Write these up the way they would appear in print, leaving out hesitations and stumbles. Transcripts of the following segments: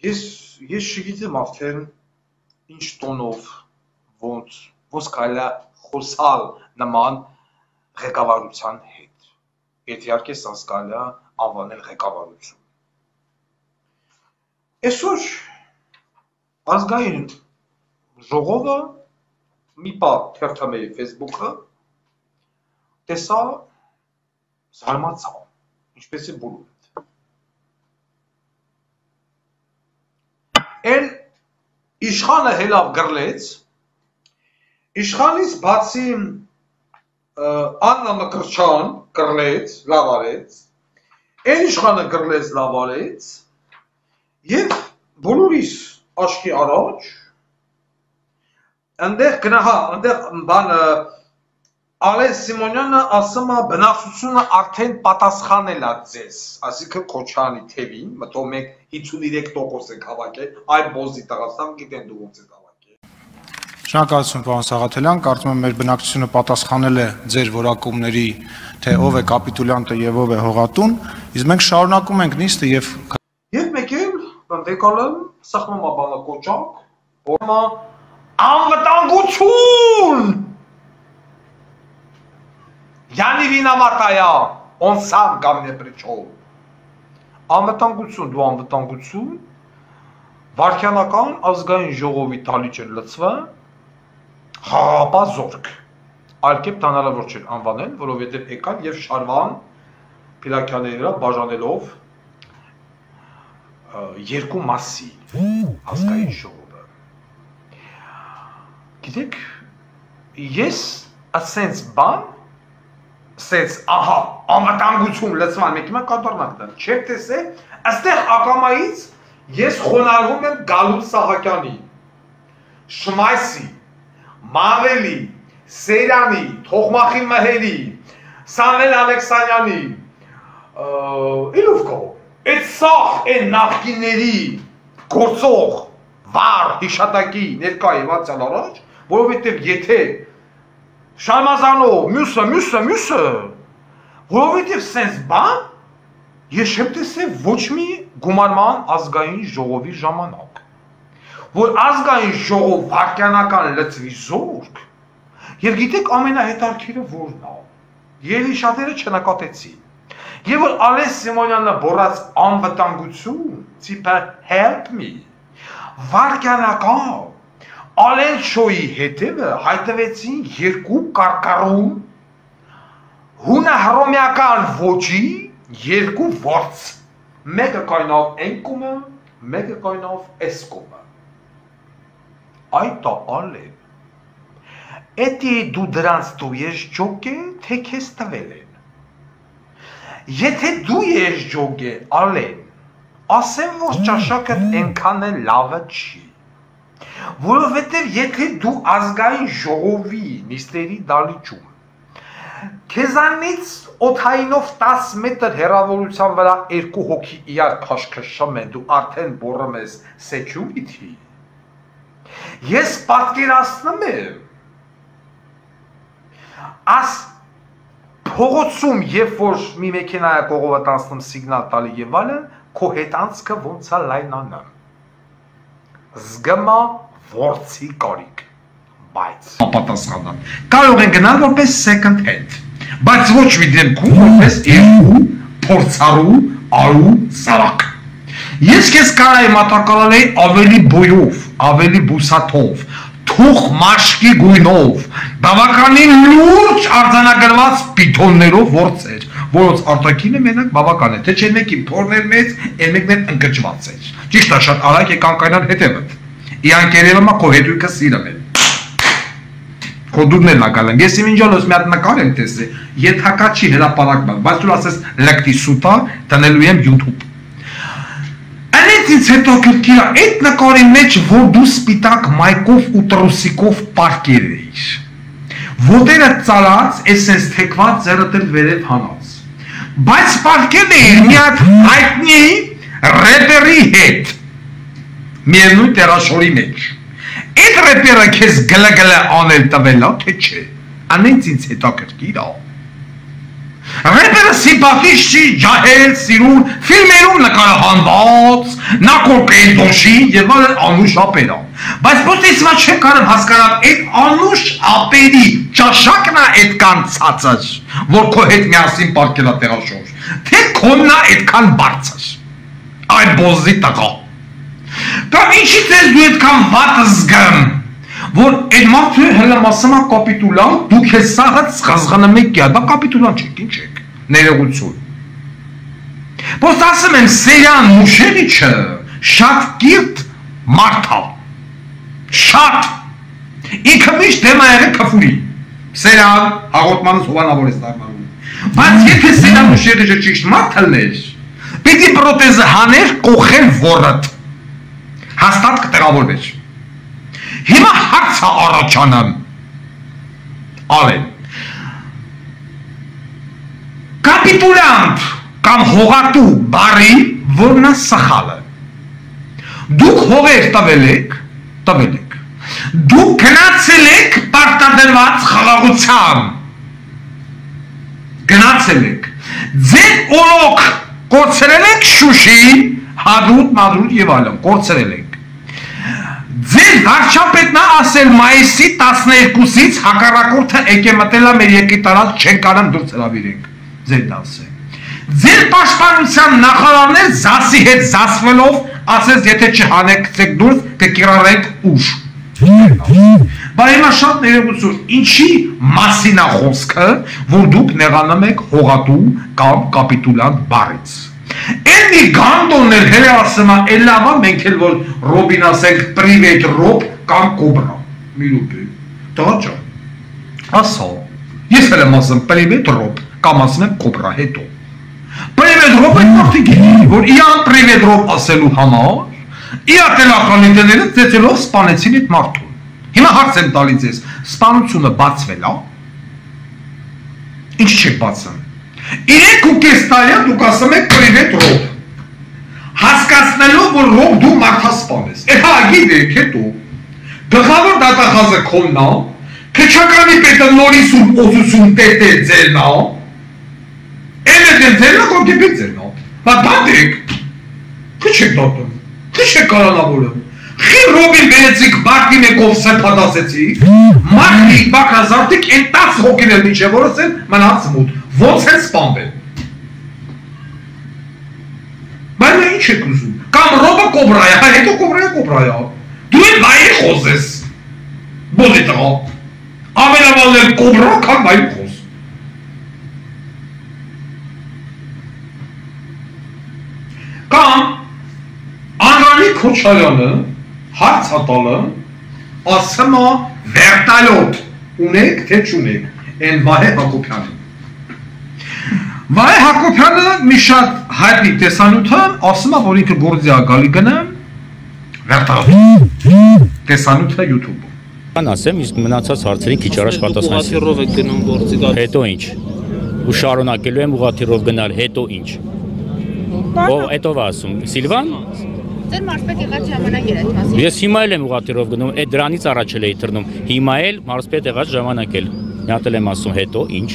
Ես չգիտեմ արդեն ինչ տոնով ոնց կարելի է խոսալ նման ղեկավարության հետ։ Եթե իհարկե սա կարելի է անվանել ղեկավարություն։ Այսօր ազգային ժողովը մի պահ թերթում էի Facebook-ը, տեսա զարմացա, ինչպես է բոլորը։ Են իշխանը հելավ գրլեց, իշխանից բացի Աննա Մկրտչյան գրլեց, լավ արեց, են իշխանը գրլեց, լավ արեց, և բոլորիս աչքի առաջ, ընդեղ գնահա, ընդեղ բանը Ալեն Սիմոնյանը ասում է բնակչությունը արդեն պատասխանել է ձեզ, այսինքն Քոչարյանի թևին, մտով մենք 53% ենք հավաքել, այ բոզի տղասամ գիտեն դու ոնց եք հավաքել։ Շնորհակալություն պարոն Սաղաթելյան, կարծում եմ մեր բնակչությունը պատասխանել է ձեր որակումների, թե ով է կապիտուլյանտը եւ ով է հողատուն, իսկ մենք շարունակում ենք նիստը եւ մեկ էլ վեկալը սխմամաբանը կոճակ, որը անվտանգություն Я не виноватая, он сам ко мне пришел. Անվտանգություն, դու անվտանգություն, վարքյանական ազգային ժողովի տալիճ են լծվել, խաղապազորք, այլ կերպ հնարավոր չէր անվանել, որովհետև եկան և շարվան փիլաքյանների վրա բաժանելով երկու մասի ազգային ժողովը։ Գիտեք, ես ասենց բան սենց, ահա, անվտանգություն լծման, մեկ հիմա կատորնակն չեք տեսե, աստեղ ակամայից ես խոնարհվում եմ Գալուտ Սահակյանի, Շմայսի, Մավելի, Սերյանի, Թոխմախի Մհերի, Սամվել Ալեքսանյանի, իլուվ կո, այդ սաղ են նախկինների գործող վար հիշատակի ներկա ևացյալ առաջ, որովհետև եթե Շարմազանով, մյուսը, որովհետև սենց բան, ես չեմ տեսել ոչ մի գումարման ազգային ժողովի ժամանակ, որ ազգային ժողով վարքյանական լծվի զորք, և գիտեք ամենահետաքրքիրը որն է, և շատերը չնկատեցին, և որ Ալեն Սիմոնյանը բորած անվտանգություն, տիպը help me, վարքյանական, Ալեն շոյի հետևը հայտվեցին երկու կարկառում հունահռոմեական ոճի երկու որց, մեկը կայնավ են կումը, մեկը կայնավ էս կումը։ Այդ Ալեն, էտի դու դրանց դու ես ջոգ է, թե կեզ տվել են։ Եթե դու ես ջոգ է, Ալեն, ասեմ, որ ճաշակըտ ենքան է լավը չի։ Որովհետև եթե դու ազգային ժողովի նիստերի դալիճում քեզանից օդայինով 10 մետր հեռավորության վրա երկու հոգի իրար քաշքշում են, դու արդեն բորում ես security։ Ես պատկերացնում եմ, աս փողոցում, երբ որ մի մեքենա է կողովը տանցնում սիգնալ տալի եւ այլն, քո հետ անցքը ոնց է լայնանում։ Զգմա որցի կարիք, բայց ապատասխանան, կարող են գնալ որպես second hand, բայց ոչ մի դեմքում որպես երկու փորձառու արու սարակ։ Ես քեզ կարայի մատակարարեի ավելի բոյով, ավելի բուսաթով, թուխ մաշկի գույնով, բավականին լուրջ արձանագրված պիթոններով որցեր, որոնց արտաքինը մենակ բավական է, թե չէ մեկին փորներ մեծ, էլ մեկն էլ ընկճված էր։ Ճիշտ է, շատ արագ է կանկայնան հետևդ։ Իանքերևը քո հետույքը սիրում են։ Քո դուրն էլ նակալեմ։ Ես իմինջալոս մի հատ նկար եմ տեսել, եթակա չի հրապարակման, բայց դու ասես լեկտի սուտա տնելու եմ YouTube։ Անից հետո կրկիրա այդ նկարի մեջ, որ դու սպիտակ մայկով ու տրուսիկով պարկեր էիր։ Ոտերը ծալած, էսենց թեքված ձեռդ էլ վերև հանած։ Բայց պարկել էիր մի հատ հայտնի ռեպերի հետ։ Միևնույն տերաշորի մեջ։ Այդ ռեպերը քեզ գլը անել տվել է, թե չէ։ Անենց ինձ հետաքրքիր է։ Ռեպերը սիմպաթիկ չի, ջահել, սիրուն, ֆիլմերում նկարահանված, նա կորկեն դոշի եւ այլն անուշ ապերա։ Բայց ոսից ոչ չեք կարող հասկանալ այդ անուշ ապերի ճաշակն է այդքան ցածր, որ քո հետ միասին պարկել է տեղաշոր, թե քոնն է այդքան բարձր։ Այդ բոզի տղա։ Կամ ինչի՞ ես դու այդքան վատ զգամ, որ այդ մարդը հələ մասում է կապիտուլան, դուք ես սաղը զղազղանը մեկ է, դա կապիտուլան չեք, ինչ եք, ներողություն։ Ոստ ասում եմ, Սերյան Մուշելիչը շատ կիրտ մարդ է, շատ, ինքը միշտ դեմա եղել քֆուրի, Սերյան, հաղորդմանս հովանավոր ես դառնալու, բայց եթե Սերյան Մուշելիչը ճիշտ մարդ ելներ, պիտի պրոթեզը հաներ կողել որըտ, հաստատ կտեղավորվեր։ Հիմա հարց է առաջանում, Ալեն, կապիտուլյանտ կամ հողատու բարի, որն է սխալը, դուք հողեր տվել եք, դուք գնացել եք պարտադրված խաղաղության, գնացել եք, ձեր օրոք կորցրել եք Շուշին, Հադրուտ, Մադրուտ և այլն, կորցրել եք, ձեր վարչապետն է ասել մայիսի 12-ից հակառակորդը եկե մտելա մեր երկրի տարած չեն կարող դուրս հրավիրենք, ձեր դասը։ Ձեր պաշտպանության նախարարներ զասի հետ զասվելով ասեց եթե չհանեք ցեք դուրս կկիրառենք ուժ։ Բայց հիմա շատ ներողություն, ինչի մասին է խոսքը, որ դուք նեղանում եք հողատու կամ կապիտուլան բառից։ Էնի գանդոններ հերը ասում է, էլավա մենք էլ որ ռոբին ասենք պրիվետ ռոբ կամ կոբրա, մի լուպի, տղաճա, ասա, ես էլ եմ ասում պրիվետ ռոբ կամ ասում եմ կոբրա հետո, պրիվետ ռոբ այդ մարդիկ է, որ իան պրիվետ ռոբ ասելու համար, իա տելախանիտեները ծեցելով սպանեցին այդ մարդուն, հիմա հարց եմ տալի ձեզ, սպանությունը բացվել է, ինչ չեք բացում, 3.5 տարի դուք ասում եք պրիվետ ռոբ, հասկացնելով, որ ռոբ դու մարդասպան ես, հա գիտեք հետո, գլխավոր դատախազը քոնն է, քչականի պետը նորից օծություն տետե ձերն է, էլեգեն ձերն է, կոգեպետ ձերն է, բա դատեք, քչեք դատում, քչեք կարանավորում, խի ռոբին բերեցիք բարկի մեկով սեպադասեցիք, մարդիկ բակրազարտիկ են 10 հոգիներ միջև որս են մնաց մուտ, ոնց են սպանվել։ Բայց նա ինչ եք ուզում, կամ ռոբը կոբրա է, հետո կոբրա է, դու են վայի խոզ ես, բոզի տղա, ամենավալն են կոբրա, կան վայի խոզ։ Կամ Անդրանիկ Քոչարյանը հարց հատալը ասում է վերտալոտ ունեք թե չունեք, են Վահե Հակոբյանը։ Վահե Հակոբյանը մի շատ հայտնի տեսանյութ է, ասում է, որ ինքը գործի է գալի գնը վերտալոտ, տեսանյութը YouTube-ում։ Կան ասեմ, իսկ մնացած հարցերին քիչ առաջ պատասխանեցի։ Ուղղաթիռով եք գնում գործի գալիս։ Հետո ինչ։ Ու շարունակելու եմ ուղղաթիռով գնալ, հետո ինչ։ Ո՞վ հետո ասում, Սիլվան։ Ձեր մարզպետ եղած ժամանակ էր այդ մասին։ Ես հիմա էլ եմ ուղղաթիռով գնում, այդ դրանից առաջ էլ էի թռնում։ Հիմա էլ մարզպետ եղած ժամանակ էլ։ Մի հատ էլ եմ ասում, հետո ինչ։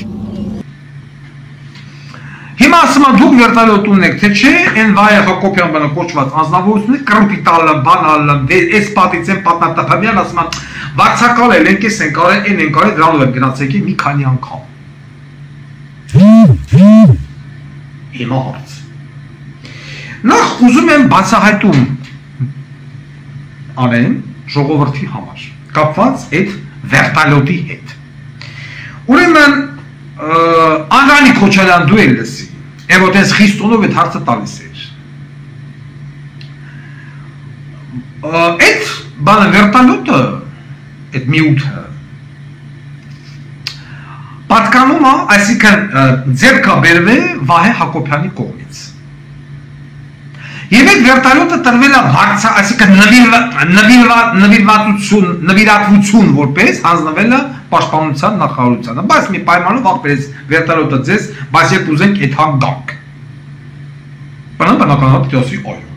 Հիմա ասում եմ դուք վերտալոտ ունեք, թե չէ, այն Վահե Հակոբյան բանը կոչված անձնավորությունը կրուպիտալը, բանալը, այս պատից են պատնատապամյան ասում եմ, վարձակալ էլ ենք են կարել, են կարել, դրանով եմ գնացեք մի քանի անգամ։ Հիմա հարց։ Նախ ուզում եմ բացահայտում անեմ ժողովրդի համար, կապված այդ վերտալոտի հետ։ Ուրեմն Անդրանիկ Քոչարյան դու էլ լսի, և որ տենց խիստոնով այդ հարցը տալիս էր։ Այդ բանը վերտալոտը, այդ միութը, պատկանում է, այսինքն ձեռք է բերվել Վահե Հակոբյանի կողմից։ Եվ այդ վերտալոտը տրվել է վարձա, այսինքն նվիրատվություն որպես հանձնվել է պաշտպանության նախարարությանը, բայց մի պայմանով աղբերից վերտալոտը ձեզ, բայց երբ ուզենք այդ հան գանք։ Բնականաբար դասի այո։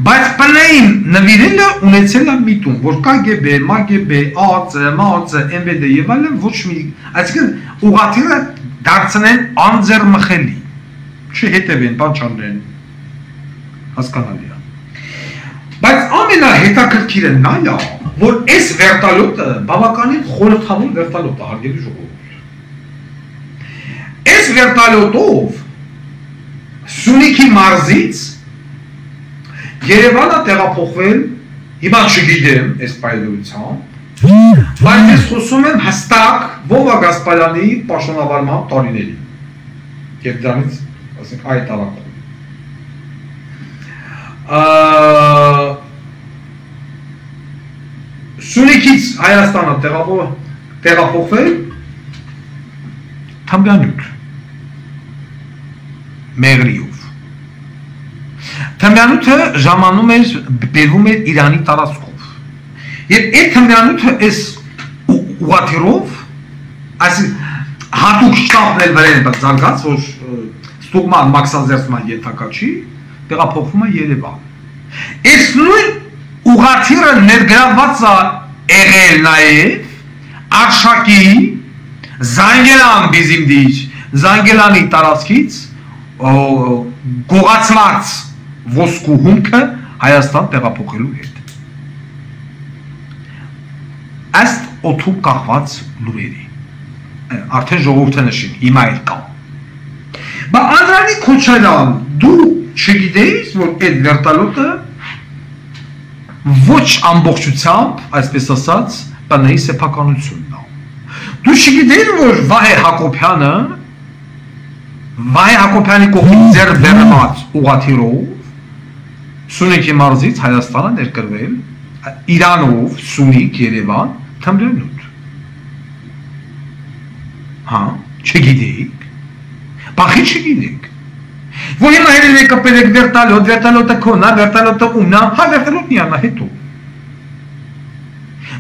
Բայց պնային նվիրելը ունեցել է միտում, որ KGB, MGB, ԱԱՑ, ՄԱՑ, MVD եւ այլն ոչ մի, այսինքն ուղղաթիռը դարձնեն անձեռմխելի, չհետևեն, բան չանեն, հասկանալի է։ Բայց ամենահետաքրքիրը նա է, որ այս վերտալյոտը բավականին խորհրդավոր վերտալյոտ է, հարգելի ժողովուրդ։ Այս վերտալյոտով Սյունիքի մարզից Երևանը տեղափոխվել, հիմա չգիտեմ այս պայմանությամբ, բայց ես խոսում եմ հստակ Վովա Գասպարյանի պաշտոնավարման տարիների։ Եվ դրանից, ասենք, այդ ավակում։ Սյունիքից Հայաստանը տեղափոխվել Թամբյանյութ Մեղրիով։ Թամբյանյութը ժամանում էր, բերվում էր Իրանի տարածքով։ Եվ այդ Թամբյանյութը այս ուղղաթիռով, այսինքն հատուկ շտաբն էլ վրան զարգաց, որ ստուգման մաքսազերծման ենթակա չի, տեղափոխվում է Երևան։ Այս նույն ուղղաթիռը ներգրավված է եղել նաև Արշակի Զանգելան բիզիմդիչ, Զանգելանի տարածքից գողացված ոսկու հումքը Հայաստան տեղափոխելու հետ։ Ըստ օդում կախված լուրերի, արդեն ժողովուրդը նշին, հիմա էլ կա։ Բա Անդրանիկ Քոչարյան, դու չգիտեիր, որ այդ վերտալյոտը ոչ ամբողջությամբ, այսպես ասած, բանայի սեփականությունն է։ Դու չգիտեիր, որ Վահե Հակոբյանի կողմից ձեռք բերված ուղղաթիռով Սյունիքի մարզից Հայաստանը ներկրվել Իրանով, Սյունիք, Երևան, Թամբյանյութ։ Հա, չգիտեիք։ Բախի չգիտեք։ Որ հիմա հերել է կպել եք վերտալյոտ, վերտալյոտը քոնա, վերտալյոտը ումնա, հա վերտալյոտն իանա հետո։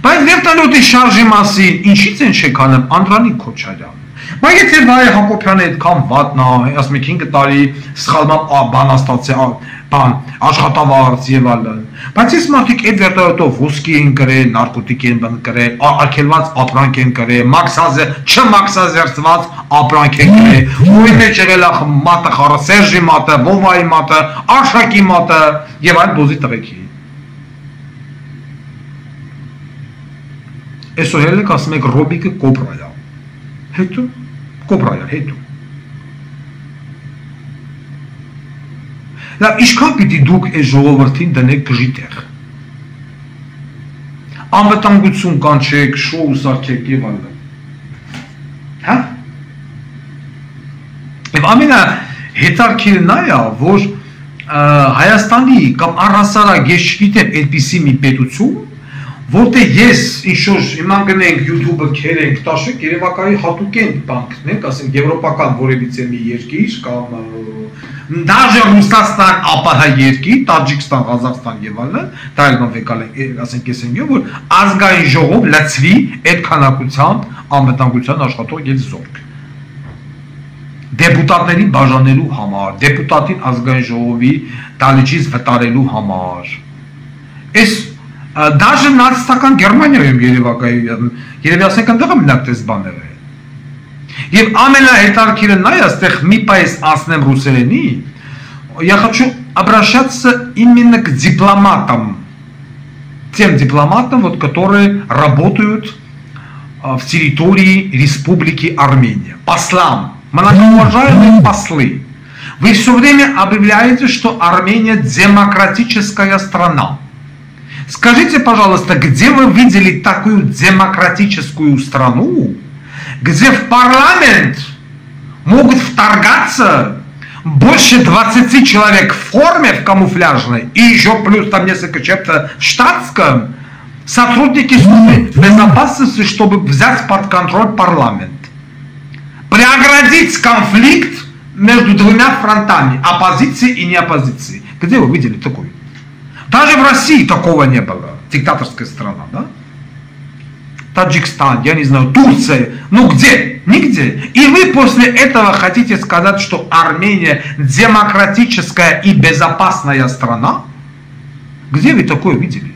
Բայց վերտալյոտի շարժի մասին ինչից են չեք անում Անդրանիկ Քոչարյան։ Բայց եթե Վահե Հակոբյանը այդքան վատնա, ասում եք 5 տարի սխալման բան ստացել, բան աշխատավարձ եւ այլն։ Բայց այս մարդիկ այդ վերտալյոտով ոսկի են գրել, նարկոտիկ են գրել, արգելված ապրանք են գրել, չմաքսազերծված ապրանք են գրել, ուի մեջ եղել է մատը խառը, Սերժի մատը, Վովայի մատը, Արշակի մատը եւ այլ բոզի տղեկի։ Այսօր էլ եք ասում եք Ռոբիկը կոբրայա։ Հետո կոբրայա, հետո։ Լավ, ինչքան պիտի դուք այս ժողովրդին դնեք գժի տեղ։ Անվտանգություն կանչեք, շոու սարքեք եւ այլն։ Հա? Եվ ամենահետաքրքիրը նա է, որ Հայաստանի կամ առհասարակ ես չգիտեմ այդպիսի մի պետություն, որտեղ ես ինչ-որ իման գնենք YouTube-ը քերենք, տաշենք, երևակայի հատուկ են բանկնենք, ասենք եվրոպական որևիցե մի երկիր կամ դաժե Ռուսաստան, ԱՊՀ երկիր, Տաջիկստան, Ղազախստան եւ այլն, դա էլ նովեկալ է, ասենք ես եմ որ ազգային ժողով լցվի այդ քանակությամբ անվտանգության աշխատող եւ զորք։ Դեպուտատներին բաժանելու համար, դեպուտատին ազգային ժողովի դալիճից վտարելու համար։ Այս Դաժե նացիստական Գերմանիայում երևի ասենք ընդեղ մնաք տես բաները։ Եվ ամենահետաքրքիրը նա է, այստեղ մի պայս ասնեմ ռուսերենի, я хочу обращаться именно к дипломатам, тем дипломатам, вот, которые работают в территории Республики Армения, послам, многоуважаемые послы. Вы все время объявляете, что Армения демократическая страна. Скажите, пожалуйста, где вы видели такую демократическую страну, где в парламент могут вторгаться больше 20 человек в форме, в камуфляжной, и еще плюс там несколько человек в штатском, сотрудники службы безопасности, чтобы взять под контроль парламент. Преоградить конфликт между двумя фронтами, оппозиции и неоппозиции. Где вы видели такое? Даже в России такого не было. Диктаторская страна, да? Таджикистан, я не знаю, Турция. Ну где? Нигде. И вы после этого хотите сказать, что Армения демократическая и безопасная страна? Где вы такое видели?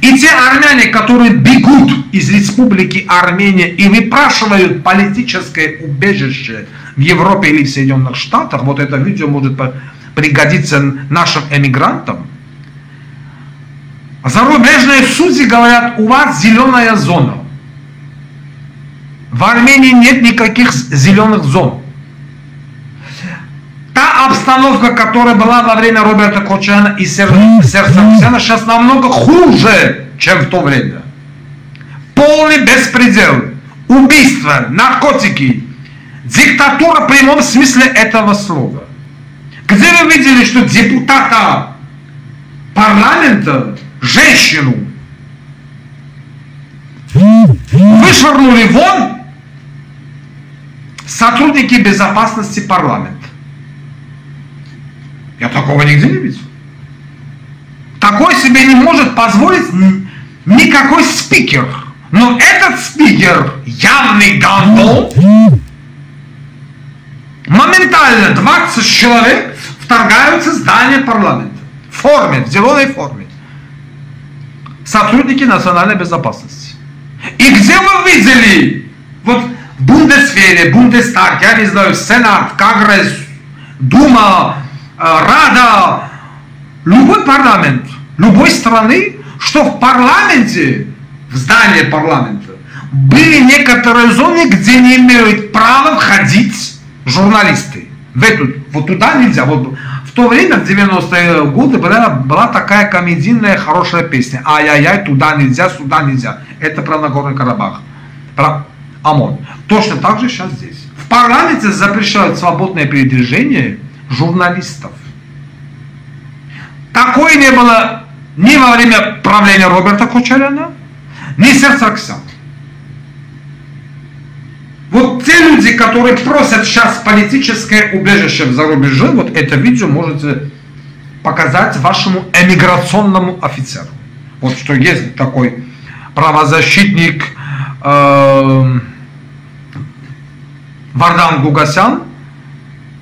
И те армяне, которые бегут из Республики Армения и выпрашивают политическое убежище в Европе или в Соединенных Штатах, вот это видео может пригодиться нашим эмигрантам. Зарубежные судьи говорят, у вас зеленая зона. В Армении нет никаких зеленых зон. Та обстановка, которая была во время Роберта Кочаряна и Сергея Саркисяна, сейчас намного хуже, чем в то время. Полный беспредел, убийства, наркотики, диктатура в прямом смысле этого слова. Где вы видели, что депутата парламента, женщину, вышвырнули вон сотрудники безопасности парламента? Я такого нигде не видел. Такой себе не может позволить никакой спикер. Но этот спикер, явный гандон, моментально 20 человек вторгаются в здание парламента. В форме, в зеленой форме. Сотрудники национальной безопасности. И где вы видели, вот в Бундесвере, Бундестаг, я не знаю, Сенат, Конгресс, Дума, Рада, любой парламент, любой страны, что в парламенте, в здании парламента, были некоторые зоны, где не имеют права входить журналисты. Вот туда нельзя. Вот в то время, в 90-е годы, была такая комедийная хорошая песня. Ай-яй-яй, туда нельзя, сюда нельзя. Это про Нагорный Карабах. Про ОМОН. Точно так же сейчас здесь. В парламенте запрещают свободное передвижение журналистов. Такое не было ни во время правления Роберта Кочаряна, ни Саркисяна. Вот те люди, которые просят сейчас политическое убежище за рубежом, вот это видео можете показать вашему эмиграционному офицеру. Вот что есть такой правозащитник Вардан Гугасян,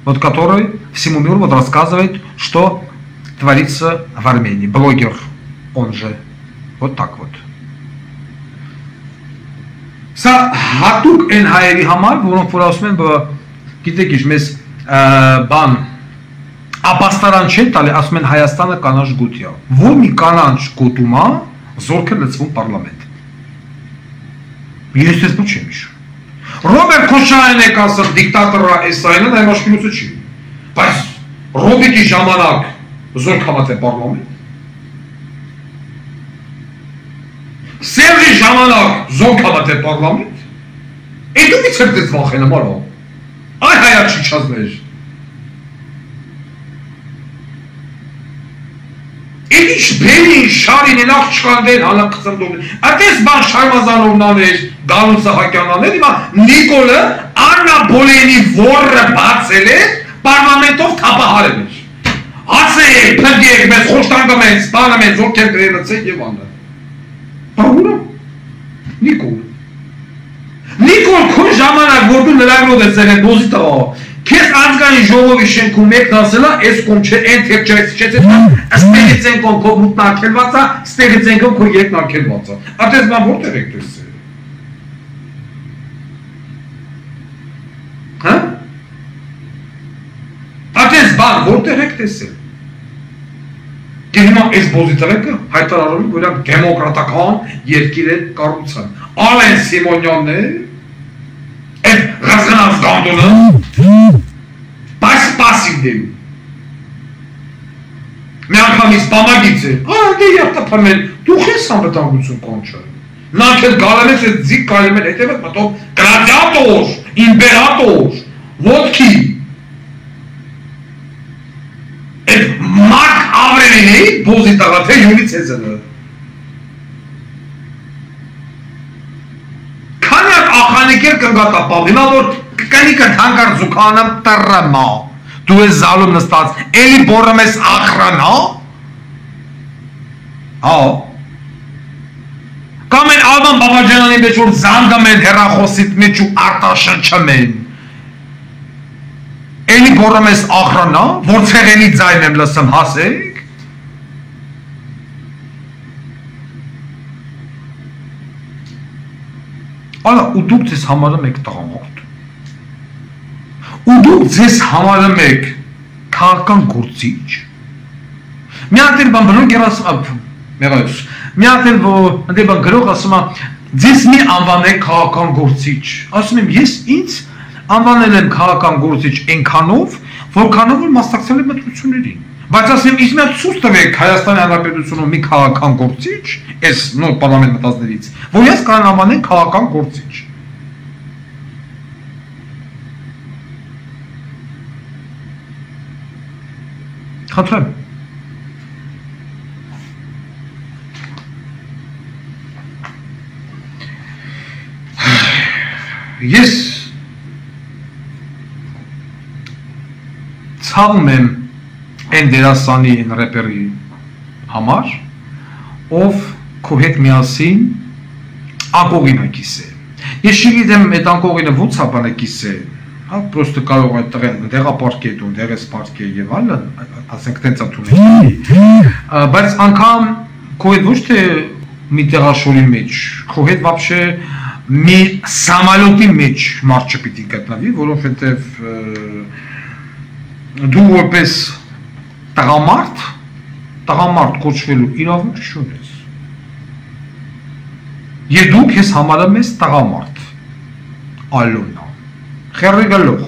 вот который всему миру вот рассказывает, что творится в Армении. Блогер, он же. Вот так вот. Սա հատուկ են հայերի համար, որոնք որ ասում են, գիտեք ինչ, մեզ բան ապաստարան չեն տալի, ասում են Հայաստանը կանաչ գոտի է։ Որ մի կանաչ գոտում է, զորքը լցվում պարլամենտ։ Ես ես ոչ եմ իշ։ Ռոբերտ Քոչարյանն է ասում դիկտատորը էս այնը, այլ աշխինոցը չի։ Բայց Ռոբեկի ժամանակ զորք համատե պարլամենտ։ Սերժի ժամանակ զոնք համատե պարլամենտ, է դու մի ծեր դեզ վախենը մարո, այ հայար չի չազներ, է ինչ բերի շարին ենախ չկանդեն հալակ խծնդում, ատես բան շարմազանովնան էր, գալուն Սահակյանան էր, իմա Նիկոլը Աննա Բոլենի որը բացել է, պարլամենտով թապահարել էր, ասել, պնդեք, մեզ խոշտանգը մեզ, սպանը մեզ, զորք են դրելըցեք և աննը, Պարուրա, Նիկոլ, Նիկոլ քո ժամանակ, որ դու լրագրող ես եղել դոզի տղա, քեզ ազգային ժողովի շենքում մեկն ասելա, այս կոմ չէ, այն թեպ չես, ստեղից են կոմ քո մուտն արգելված է, ստեղից են կոմ քո երկն արգելված է, ատես բան որտեղ եք տեսել, հա, ատես բան որտեղ եք տեսել, Եվ հիմա այս բոզի տղեկը հայտարարում որ իրանք դեմոկրատական երկիր է կառուցան։ Ալեն Սիմոնյանն է, այդ Ղազգանավ Գանդոնը, բայց պասիվ դեպի։ Մի անգամից բամագից է, դե երտապան են, դու խես անվտանգություն կանչա։ Նրանք էլ գալել ես ձիգ կայլում են հետևը մտով գլադիատոր, իմպերատոր, ոտքի։ Մարկ Ավրելինի բոզի տղա թե յունից է զնը։ Քանյակ ախանիկեր կնգատապավ, հիմա որ կնիկը թանկար զուքանամ տրմա, դու ես զալում նստած, էլի բորում ես ախրանա, կամ են Ալման Բաբաջանանի մեջ որ զանգում են հեռախոսիտ մեջ ու արտաշնչում են, Էլի բորում ես ախրանա, որ ցեղենի ձայն եմ լսում հասեք, Ալա ու դուք ձեզ համարում եք տղամարդ։ Ու դուք ձեզ համարում եք քաղաքական գործիչ։ Մի հատ էլ բան բնորոշ մեղայոս։ Մի հատ էլ ընդ բան գրող ասում է ձեզ մի անվանեք քաղաքական գործիչ։ Ասում եմ ես ինձ անվանել եմ քաղաքական գործիչ այնքանով, որքանով որ մասնակցել եմ մտություններին։ Բայց ասեմ իսկ մի հատ ցույց տվեք Հայաստանի Հանրապետությունում մի քաղաքական գործիչ, այս նոր պարլամենտ մտածներից, որ ես կարող անվանեմ քաղաքական գործիչ։ Խնդրեմ։ Ես ցավում եմ այն դերասանի այն рэպերի համար, ով քո հետ միասին անկողին է կիսել։ Ես չգիտեմ այդ անկողինը ոնց է բանը կիսել, հա, պրոստը կարող է տղեն դեղապարկետ ու դեղես պարկե եւ այլն, ասենք տենց ատունել։ Բայց անգամ քո հետ ոչ թե մի տեղաշորի մեջ, քո հետ вообще մի սամալյոտի մեջ մարդ չպիտի գտնվի, որովհետև դու որպես տղամարդ կոչվելու իրավունք չունես։ Եվ դուք ես համարում ես տղամարդ, Ալոնա, խեղի գլուխ,